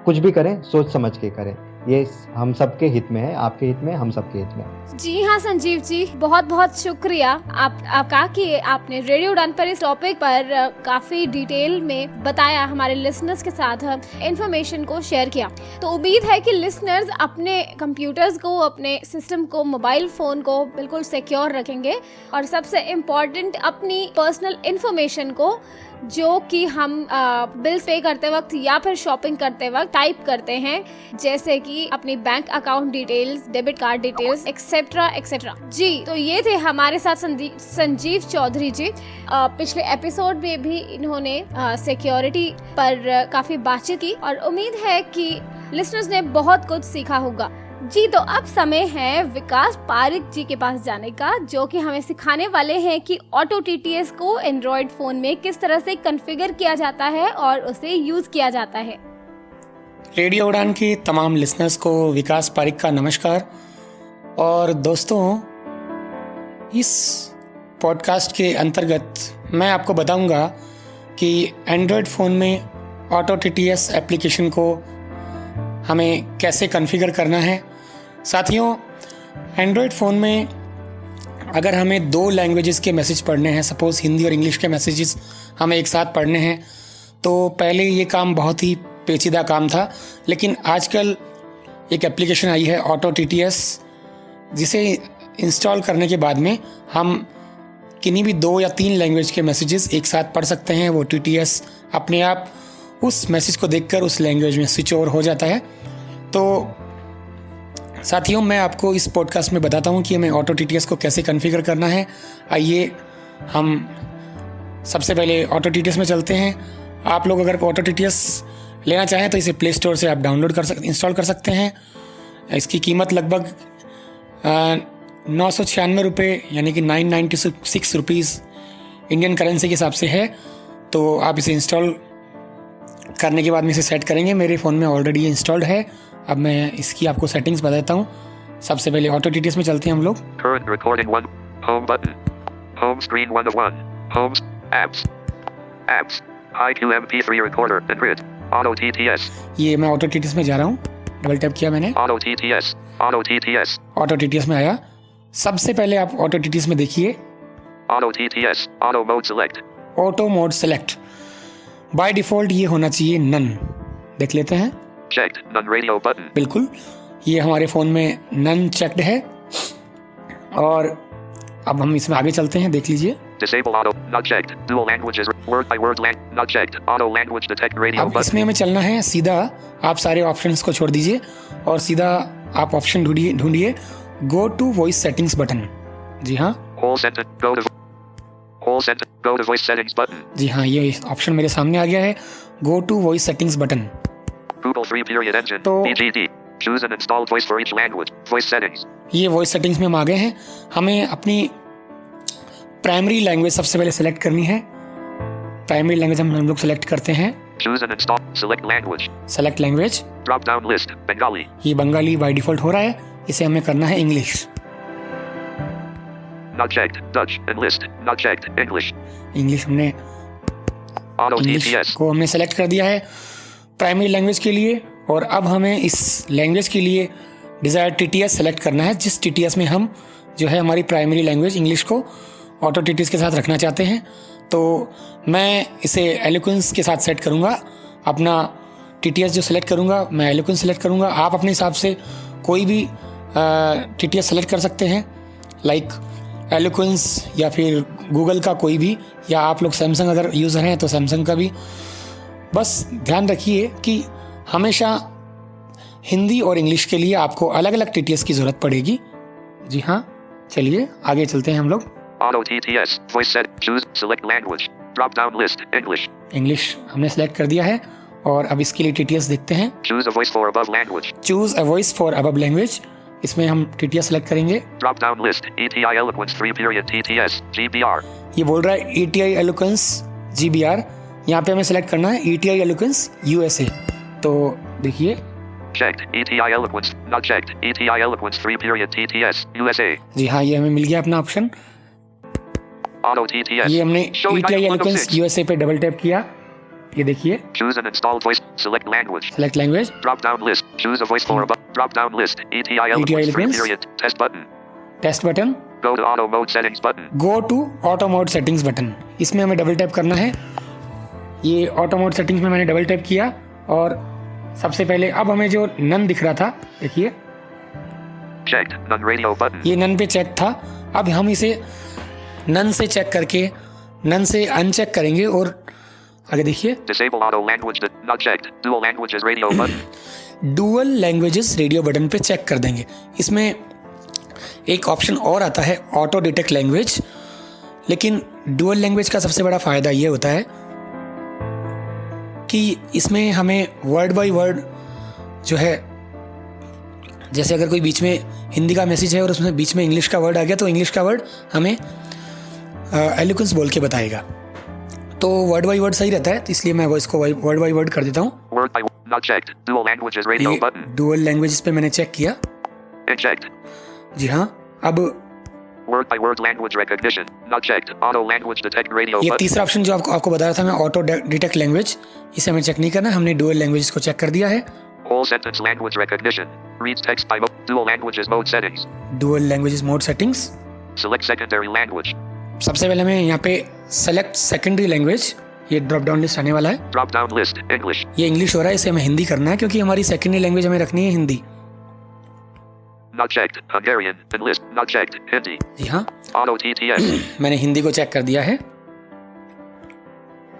कुछ भी करें सोच समझ के करें, ये हम सबके हित में है, आपके हित में, हम सबके हित में। जी हाँ संजीव जी, बहुत बहुत शुक्रिया आपका कि आपने रेडियो उड़ान पर इस टॉपिक पर काफी डिटेल में बताया, हमारे लिसनर्स के साथ इंफॉर्मेशन को शेयर किया। तो उम्मीद है कि लिसनर्स अपने कंप्यूटर्स को, अपने सिस्टम को, मोबाइल फोन को बिल्कुल सिक्योर रखेंगे और सबसे इम्पोर्टेंट अपनी पर्सनल इंफॉर्मेशन को, जो कि हम बिल्स पे करते वक्त या फिर शॉपिंग करते वक्त टाइप करते हैं, जैसे कि अपनी bank account details, debit card details, etcetera etcetera. जी, तो ये थे हमारे साथ संजीव चौधरी जी। पिछले एपिसोड में भी इन्होंने सिक्योरिटी पर काफी बातचीत की और उम्मीद है कि लिसनर्स ने बहुत कुछ सीखा होगा। जी, तो अब समय है विकास पारिक जी के पास जाने का, जो कि हमें सिखाने वाले हैं कि ऑटो टीटीएस को एंड्रॉइड फोन में किस तरह से कॉन्फ़िगर किया जाता है और उसे यूज किया जाता है। रेडियो उड़ान के तमाम लिसनर्स को विकास पारिक का नमस्कार। और दोस्तों, इस पॉडकास्ट के अंतर्गत मैं आपको बताऊंगा कि एंड्रॉयड फ़ोन में ऑटो टीटीएस एप्लीकेशन को हमें कैसे कॉन्फ़िगर करना है। साथियों, एंड्रॉयड फ़ोन में अगर हमें 2 लैंग्वेजेस के मैसेज पढ़ने हैं, सपोज़ हिंदी और इंग्लिश के मैसेजेस हमें एक साथ पढ़ने हैं, तो पहले ये काम बहुत ही पेचीदा काम था। लेकिन आजकल एक एप्लीकेशन आई है ऑटो टीटीएस, जिसे इंस्टॉल करने के बाद में हम किन्हीं भी 2 या 3 लैंग्वेज के मैसेजेस एक साथ पढ़ सकते हैं। वो टीटीएस अपने आप उस मैसेज को देखकर उस लैंग्वेज में स्विच ओवर हो जाता है। तो साथियों, मैं आपको इस पॉडकास्ट में बताता हूँ कि हमें ऑटो टीटीएस को कैसे कॉन्फ़िगर करना है। आइए हम सबसे पहले ऑटो टीटीएस में चलते हैं। आप लोग अगर ऑटो टीटीएस लेना चाहें तो इसे प्ले स्टोर से आप इंस्टॉल कर सकते हैं। इसकी कीमत लगभग 996 रुपये, यानी कि 996 रुपीज़ इंडियन करेंसी के हिसाब से है। तो आप इसे इंस्टॉल करने के बाद में इसे सेट करेंगे। मेरे फ़ोन में ऑलरेडी ये इंस्टॉल्ड है। अब मैं इसकी आपको सेटिंग्स बताता हूँ। सबसे पहले ऑटो टीटीएस में चलते हैं हम लोग। Current recording 1, home button, home screen 1 of 1, homes, apps, Hi QMP3 recorder and grid. Auto TTS. ये मैं ऑटो टीटीएस में जा रहा हूँ, डबल टैप किया मैंने, Auto TTS. Auto TTS. Auto TTS में आया। सबसे पहले आप ऑटो टीटीएस में देखिए Auto TTS. Auto mode select. Auto mode select, by default ये होना चाहिए नन। देख लेते हैं, Checked. None radio button. बिल्कुल ये हमारे फ़ोन में नन चेक्ड है। और अब हम इसमें आगे चलते हैं, देख लीजिए। Disable auto. Not checked. Dual languages. Word by word not checked. Auto language detect radio अब इसमें button. हमें चलना है सीधा, आप सारे ऑप्शंस को छोड़ दीजिए और सीधा आप ऑप्शन ढूंढिए go to voice settings button. जी हाँ, Whole sentence. Go to. Whole sentence. Go to voice settings button. जी हाँ, ये ऑप्शन मेरे सामने आ गया है, go to voice settings button. Google 3 period engine. तो- BGD. Choose an installed voice for each language. Voice settings. ये वॉइस सेटिंग्स में हम आ गए हैं। हमें अपनी प्राइमरी लैंग्वेज सबसे पहले सेलेक्ट करनी है। प्राइमरी लैंग्वेज हम लोग सेलेक्ट करते हैं, Choose an install. Select language. Select language. Drop down list. Bengali. ये बंगाली बाय डिफॉल्ट हो रहा है, इसे हमें करना है English. Not checked. Dutch. Enlist. Not checked. English. English हमने Auto इंग्लिश TTS. को हमने सेलेक्ट कर दिया है प्राइमरी लैंग्वेज के लिए। और अब हमें इस लैंग्वेज के लिए डिज़ायर टीटीएस सेलेक्ट करना है, जिस टीटीएस में हम जो है हमारी प्राइमरी लैंग्वेज इंग्लिश को ऑटो टीटीएस के साथ रखना चाहते हैं। तो मैं इसे एलोक्वेंस के साथ सेट करूँगा। अपना टीटीएस जो सेलेक्ट करूँगा मैं एलोक्वेंस सेलेक्ट करूँगा। आप अपने हिसाब से कोई भी टीटीएस सेलेक्ट कर सकते हैं, लाइक एलोक्वेंस या फिर गूगल का कोई भी, या आप लोग सैमसंग अगर यूज़र हैं तो सैमसंग का भी। बस ध्यान रखिए कि हमेशा हिंदी और इंग्लिश के लिए आपको अलग अलग टीटीएस की ज़रूरत पड़ेगी। जी हाँ, चलिए आगे चलते हैं हम लोग। Auto TTS. Voice set. Choose. Select language. Drop down list. English. English हमने सेलेक्ट कर दिया है और अब इसके लिए टीटीएस देखते हैं। Choose a voice for above language. Choose a voice for above language, इसमें हम टीटीएस सेलेक्ट करेंगे। Drop down list. ETI Eloquence 3 period TTS. GBR. ये बोल रहा है ETI एलोक्वेंस GBR, यहाँ पे हमें सेलेक्ट करना है ETI एलोक्वेंस USA। तो देखिए, Checked. ETI Eloquence. Not checked. ETI Eloquence 3 period TTS. USA. जी हाँ, ये हमें मिल गया अपना ऑप्शन। Auto TTS. ये हमने Showing ETI item eloquence 106. USA पे डबल टैप किया। ये देखिए, Choose an installed voice. Select language. Select language, Drop down list. Choose a voice for above. Drop down list. ETI Eloquence 3 Eloquence. period. Test button. Test button, Go to auto mode settings button. Go to auto mode settings button, इसमें हमें double tap करना है। ये auto mode settings में मैंने double tap किया और सबसे पहले अब हमें जो नन दिख रहा था, देखिए Checked. None radio button. ये नन पे चेक था। अब हम इसे नन से चेक करके नन से अनचेक करेंगे और आगे देखिए, Disable auto language. Not checked. Dual languages radio button. Dual languages radio button पे चेक कर देंगे। इसमें एक ऑप्शन और आता है ऑटो डिटेक्ट लैंग्वेज, लेकिन डुअल लैंग्वेज का सबसे बड़ा फ़ायदा ये होता है कि इसमें हमें वर्ड बाय वर्ड जो है, जैसे अगर कोई बीच में हिंदी का मैसेज है और उसमें बीच में इंग्लिश का वर्ड आ गया तो इंग्लिश का वर्ड हमें एलोक्वेंस बोल के बताएगा। तो वर्ड बाय वर्ड सही रहता है, तो इसलिए मैं वो इसको वर्ड बाय वर्ड कर देता हूँ। Word by not checked. Dual languages radio ये button. डुअल लैंग्वेजेस पे मैंने चेक किया। Checked. जी हाँ, अब Word by word language recognition. Not checked. Auto language detect radio ये button. तीसरा ऑप्शन जो आपको बता रहा था मैं, ऑटो डिटेक्ट लैंग्वेज, इसे हमें चेक नहीं करना, हमने डुअल लैंग्वेजेस को चेक कर दिया है। Whole sentence language recognition. Reads text by mode. Dual languages mode settings. Dual languages mode settings, Select secondary language. सबसे पहले हमें यहाँ पे सेलेक्ट सेकेंडरी लैंग्वेज, ये ड्रॉप डाउन लिस्ट आने वाला है। Drop down list. English. ये इंग्लिश हो रहा है, इसे हमें हिंदी करना है क्योंकि हमारी सेकेंडरी लैंग्वेज हमें रखनी है Hindi. Not checked. Hungarian. Enlist. Not checked. Hindi. जी हाँ, Auto TTS. मैंने हिंदी को चेक कर दिया है।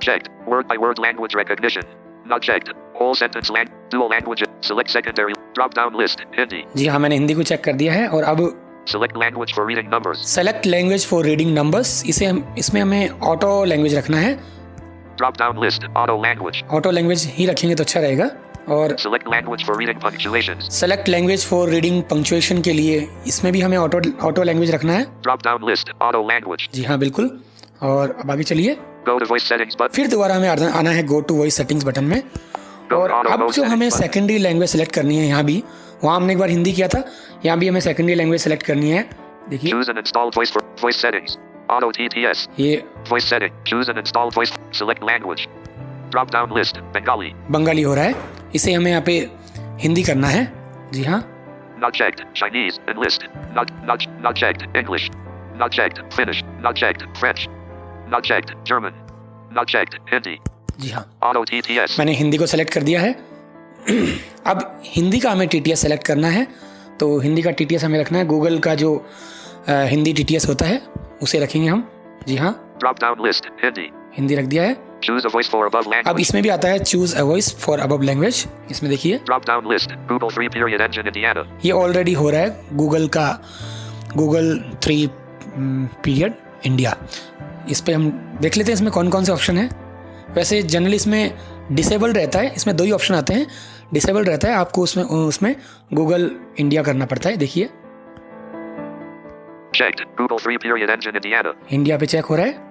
Checked. Word by word language recognition. Not checked. Whole sentence dual language. Select secondary. Drop down list. Hindi. जी हाँ, मैंने हिंदी को चेक कर दिया है। और अब Select language for reading numbers. Select language for reading numbers, इसमें हमें ऑटो लैंग्वेज रखना है। Drop down list. Auto language. Auto language ही रखेंगे तो अच्छा रहेगा। और Select language for reading punctuations. Select language for reading punctuation के लिए इसमें भी हमें ऑटो लैंग्वेज रखना है। Drop down list. Auto language. जी हाँ, बिल्कुल। और अब आगे चलिए, Go to voice settings button. फिर दोबारा हमें आना है go to voice settings button में। और अब जो हमें सेकेंडरी लैंग्वेज सेलेक्ट करनी है, यहाँ भी, वहाँ हमने एक बार हिंदी किया था, यहाँ भी हमें सेकेंडरी लैंग्वेज सेलेक्ट करनी है। देखिए, Choose an installed voice for voice settings. Auto TTS. ये Voice setting. Choose an installed voice. Select language. Drop down list. Bengali. Bengali हो रहा है, इसे हमें यहाँ पे हिंदी करना है। जी हाँ, Not checked. Chinese. Enlist. Not checked. English. Not checked. Finnish. Not checked. French. Not checked. German. Not checked. Hindi. जी हाँ, Auto TTS. मैंने हिंदी को सेलेक्ट कर दिया है। अब हिंदी का हमें TTS सेलेक्ट करना है, तो हिंदी का TTS हमें रखना है गूगल का जो हिंदी TTS होता है उसे रखेंगे हम। जी हाँ, Drop down list. Hindi. Hindi रख दिया है। Choose a voice for above अब language. इसमें भी आता है choose a voice for above language, इसमें देखिए Drop down list. Google 3 period engine Indiana. ये ऑलरेडी हो रहा है गूगल का, गूगल 3 पीरियड इंडिया। इस पे हम देख लेते हैं इसमें कौन कौन से ऑप्शन है। वैसे जनरली इसमें डिसेबल्ड रहता है, इसमें 2 ही ऑप्शन आते हैं। डिसेबल्ड रहता है, आपको उसमें गूगल इंडिया करना पड़ता है। देखिए Checked. Google 3 period engine Indiana. India पे चेक हो रहा है।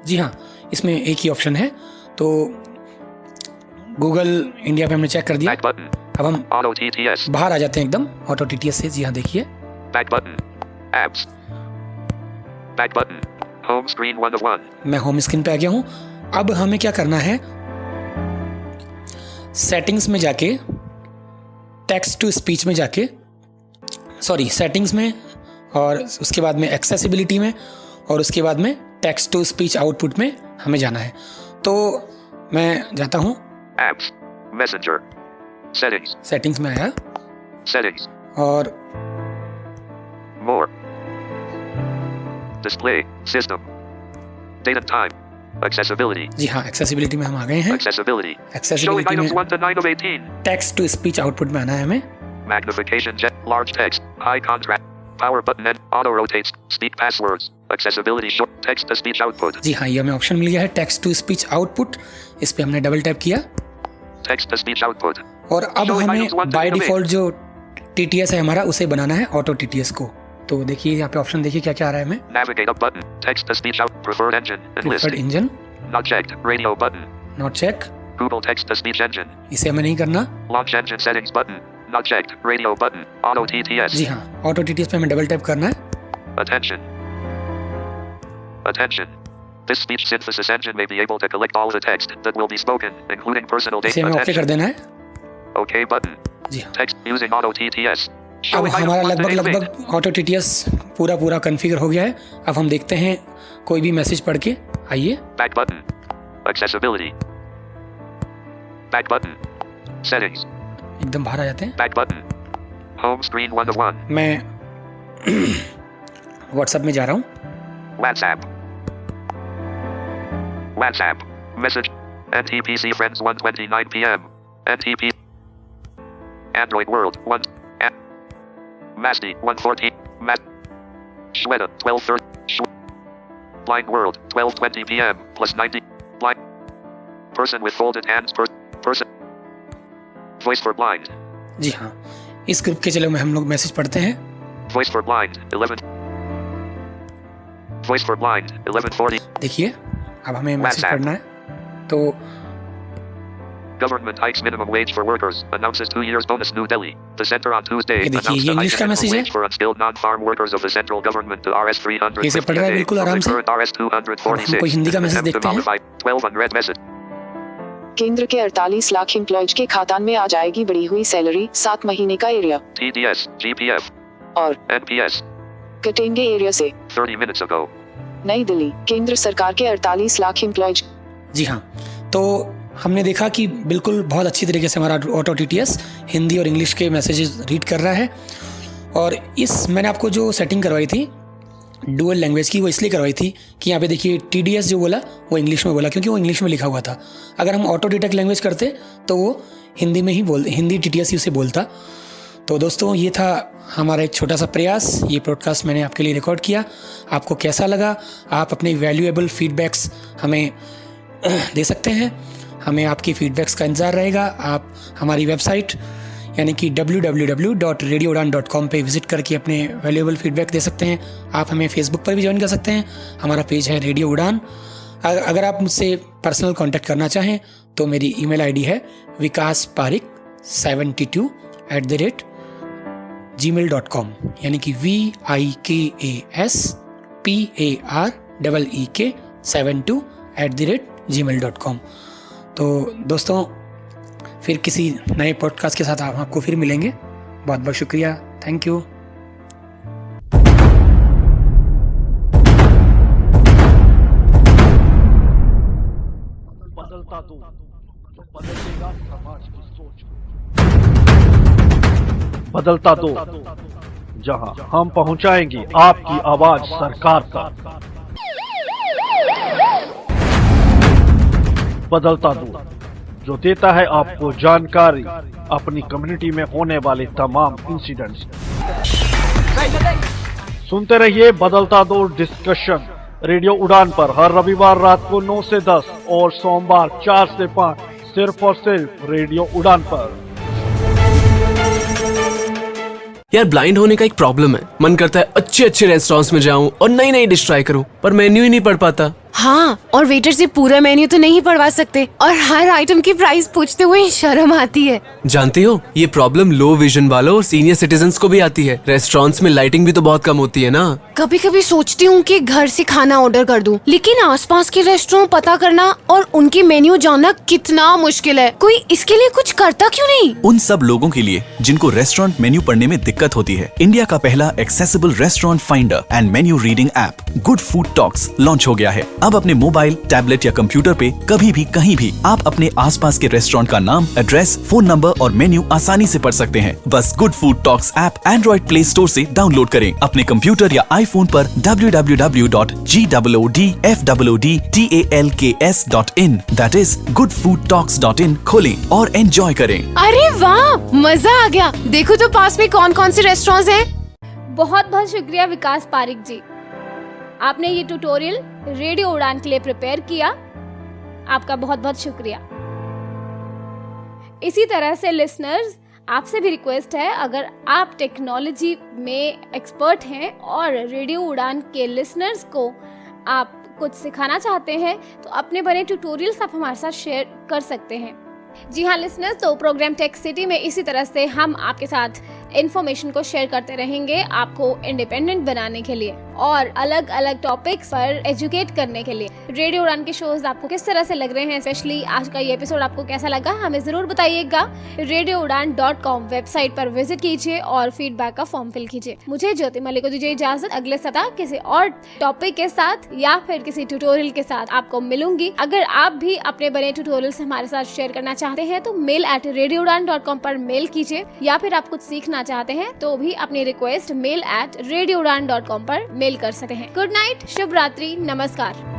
जी हाँ, इसमें एक ही ऑप्शन है, तो गूगल इंडिया पे हमने चेक कर दिया। Back button. अब हम Auto TTS. बाहर आ जाते हैं एकदम ऑटो TTS से। जी हाँ, देखिए Back button. Apps. Back button. Home screen 1 of 1. मैं होम स्क्रीन पे आ गया हूँ। अब हमें क्या करना है, सेटिंग्स में जाके, टेक्स्ट टू स्पीच में जाके, सॉरी सेटिंग्स में, और उसके बाद में एक्सेसिबिलिटी में, और उसके बाद में टेक्स्ट टू स्पीच आउटपुट में हमें जाना है। तो मैं जाता हूँ, Apps. Messenger. Settings. सेटिंग्स में आया Settings. और More. Display. System. Date and time. Accessibility. जी हाँ, एक्सेसिबिलिटी में हम आ गए हैं। Accessibility. Showing एक्सेसिबिलिटी items में 1 to 9 of 18. Text to speech output में आना है हमें। Magnification jet. Large text. High contrast. Power button and auto rotates. Speak passwords. Accessibility short. Text to speech output. जी हाँ, ये हमें ऑप्शन मिल गया है टेक्स्ट टू स्पीच आउटपुट। इस पे हमने डबल टैप किया Text to speech output. और अब Showing हमें items 1 to by 9 of default जो TTS है हमारा, उसे बनाना है ऑटो TTS को। तो देखिए यहाँ पे ऑप्शन देखिए क्या क्या आ रहा है हमें। Navigate up button. Text to speech out. Preferred engine. Preferred Enlist. Engine, Not checked. Radio button. Not check, Google text to speech engine. इसे हमें नहीं करना। Launch engine settings button. Not checked. Radio button. Auto TTS. जी हाँ, auto TTS पे हमें double tap करना है। Attention. Attention. This speech synthesis engine may be able to collect all the text that will be spoken, including personal इसे data. हमें okay कर Attention. देना है। OK button. जी हाँ, Text using auto TTS. अब Showing items हमारा 1 to 8 of 8. लगभग auto TTS पूरा कॉन्फ़िगर हो गया है। अब हम देखते हैं कोई भी मैसेज पढ़ के। आइए, Back button. Accessibility. Back button. Settings. एकदम बाहर आ जाते हैं। Back button. Home screen 1 of 1. मैं व्हाट्सएप में जा रहा हूँ। WhatsApp. WhatsApp. Message. NTPC Friends 1:29 p.m. NTP. Android World 1. Masti 1:14. Shweta 12:30. Blind World 12:20 p.m. plus 90. Blind. Person with folded hands. Person. Voice for blind. जी हाँ, इस ग्रुप के चलो में हम लोग मैसेज पढ़ते हैं। Voice for blind 11. Voice for blind 11:40. देखिए, अब हमें मैसेज WhatsApp. पढ़ना है। तो Government hikes minimum wage for workers. Announces 2 years bonus New Delhi. The center on Tuesday ये देखिए, announced ये a hike इंग्लिश in का minimum मैसेज है। wage for unskilled non-farm workers of the central government to Rs 300 इसे पढ़ रहा है बिल्कुल आराम से। Rs 246. हमको हिंदी का मैसेज देखते हैं। 12 unread message. केंद्र के 48 लाख एम्प्लॉयज के खातान में आ जाएगी बढ़ी हुई सैलरी, 7 महीने का एरिया TDS, GPF, और NPS. कटेंगे एरिया से। 30 minutes ago. नई दिल्ली, केंद्र सरकार के 48 लाख एम्प्लॉयज। जी हाँ, तो हमने देखा कि बिल्कुल बहुत अच्छी तरीके से हमारा ऑटो TTS हिंदी और इंग्लिश के मैसेजेस रीड कर रहा है। और मैंने आपको जो सेटिंग करवाई थी डुअल लैंग्वेज की, वो इसलिए करवाई थी कि यहाँ पे देखिए TDS जो बोला वो इंग्लिश में बोला, क्योंकि वो इंग्लिश में लिखा हुआ था। अगर हम ऑटो डिटेक्ट लैंग्वेज करते तो वो हिंदी में ही हिंदी TTS ही उसे बोलता। तो दोस्तों, ये था हमारा एक छोटा सा प्रयास। ये पॉडकास्ट मैंने आपके लिए रिकॉर्ड किया। आपको कैसा लगा? आप अपने वैल्यूएबल फीडबैक्स हमें दे सकते हैं। हमें आपकी फीडबैक्स का इंतज़ार रहेगा। आप हमारी वेबसाइट यानी कि www.radioudan.com पे विजिट करके अपने वैल्यूएबल फीडबैक दे सकते हैं। आप हमें फेसबुक पर भी ज्वाइन कर सकते हैं। हमारा पेज है रेडियो उड़ान। अगर आप मुझसे पर्सनल कांटेक्ट करना चाहें तो मेरी ईमेल आईडी है vikasparik72@gmail.com, यानी कि VIKASPAREEK 72@gmail.com। तो दोस्तों फिर किसी नए पॉडकास्ट के साथ आपको फिर मिलेंगे। बहुत बहुत शुक्रिया, थैंक यू। बदलता दो जो बदलेगा समाज की सोच को। बदलता दो जहां हम पहुंचाएंगे आपकी आवाज सरकार तक। बदलता दो जो देता है आपको जानकारी अपनी कम्युनिटी में होने वाले तमाम इंसिडेंट्स। सुनते रहिए बदलता दो डिस्कशन रेडियो उड़ान पर हर रविवार रात को 9 से 10 और सोमवार 4 से 5 सिर्फ और सिर्फ रेडियो उड़ान पर। यार ब्लाइंड होने का एक प्रॉब्लम है। मन करता है अच्छे अच्छे रेस्टोरेंट्स में जाऊं और नई नई डिश ट्राई करूं, पर मेन्यू ही नहीं पढ़ पाता। हाँ, और वेटर से पूरा मेन्यू तो नहीं पढ़वा सकते और हर आइटम की प्राइस पूछते हुए शर्म आती है। जानती हो ये प्रॉब्लम लो विजन वालों और सीनियर सिटीजन्स को भी आती है। रेस्टोरेंट्स में लाइटिंग भी तो बहुत कम होती है ना। कभी कभी सोचती हूँ कि घर से खाना ऑर्डर कर दूं, लेकिन आसपास के रेस्टोरेंट पता करना और उनकी मेन्यू जानना कितना मुश्किल है। कोई इसके लिए कुछ करता क्यों नहीं? उन सब लोगों के लिए जिनको रेस्टोरेंट मेन्यू पढ़ने में दिक्कत होती है, इंडिया का पहला accessible restaurant finder and menu reading app good food talks launch हो गया है। अब अपने मोबाइल, टैबलेट या कंप्यूटर पे कभी भी कहीं भी आप अपने आसपास के रेस्टोरेंट का नाम, एड्रेस, फोन नंबर और मेन्यू आसानी से पढ़ सकते हैं। बस good food talks app Android play store से डाउनलोड करें। अपने कंप्यूटर या आईफोन पर www.goodfoodtalks.in that is goodfoodtalks.in खोलें और एंजॉय करें। अरे वाह, मजा आ गया। देखो तो पास में कौन कौन से रेस्टोरेंट्स हैं। बहुत बहुत शुक्रिया विकास पारिक जी, आपने ये ट्यूटोरियल रेडियो उड़ान के लिए प्रिपेयर किया। आपका बहुत बहुत शुक्रिया। इसी तरह से लिसनर्स, आपसे भी रिक्वेस्ट है, अगर आप टेक्नोलॉजी में एक्सपर्ट हैं और रेडियो उड़ान के लिसनर्स को आप कुछ सिखाना चाहते हैं तो अपने बने ट्यूटोरियल्स आप हमारे साथ शेयर कर सकते हैं। जी हाँ लिसनर्स, तो प्रोग्राम टेक सिटी में इसी तरह से हम आपके साथ इन्फॉर्मेशन को शेयर करते रहेंगे, आपको इंडिपेंडेंट बनाने के लिए और अलग अलग टॉपिक्स पर एजुकेट करने के लिए। रेडियो उड़ान के शोज आपको किस तरह से लग रहे हैं, स्पेशली आज का ये एपिसोड आपको कैसा लगा, हमें जरूर बताइएगा। radioudan.com वेबसाइट पर विजिट कीजिए और फीडबैक का फॉर्म फिल कीजिए। मुझे ज्योति मलिक को दीजिए इजाजत। अगले सप्ताह किसी और टॉपिक के साथ या फिर किसी ट्यूटोरियल के साथ आपको मिलूंगी। अगर आप भी अपने बने ट्यूटोरियल्स हमारे साथ शेयर करना चाहते हैं तो mail@radioudan.com पर मेल कीजिए, या फिर आप कुछ सीखना चाहते हैं तो भी अपनी रिक्वेस्ट mail@radioudan.com पर मेल कर सकते हैं। गुड नाइट, शुभ रात्रि, नमस्कार।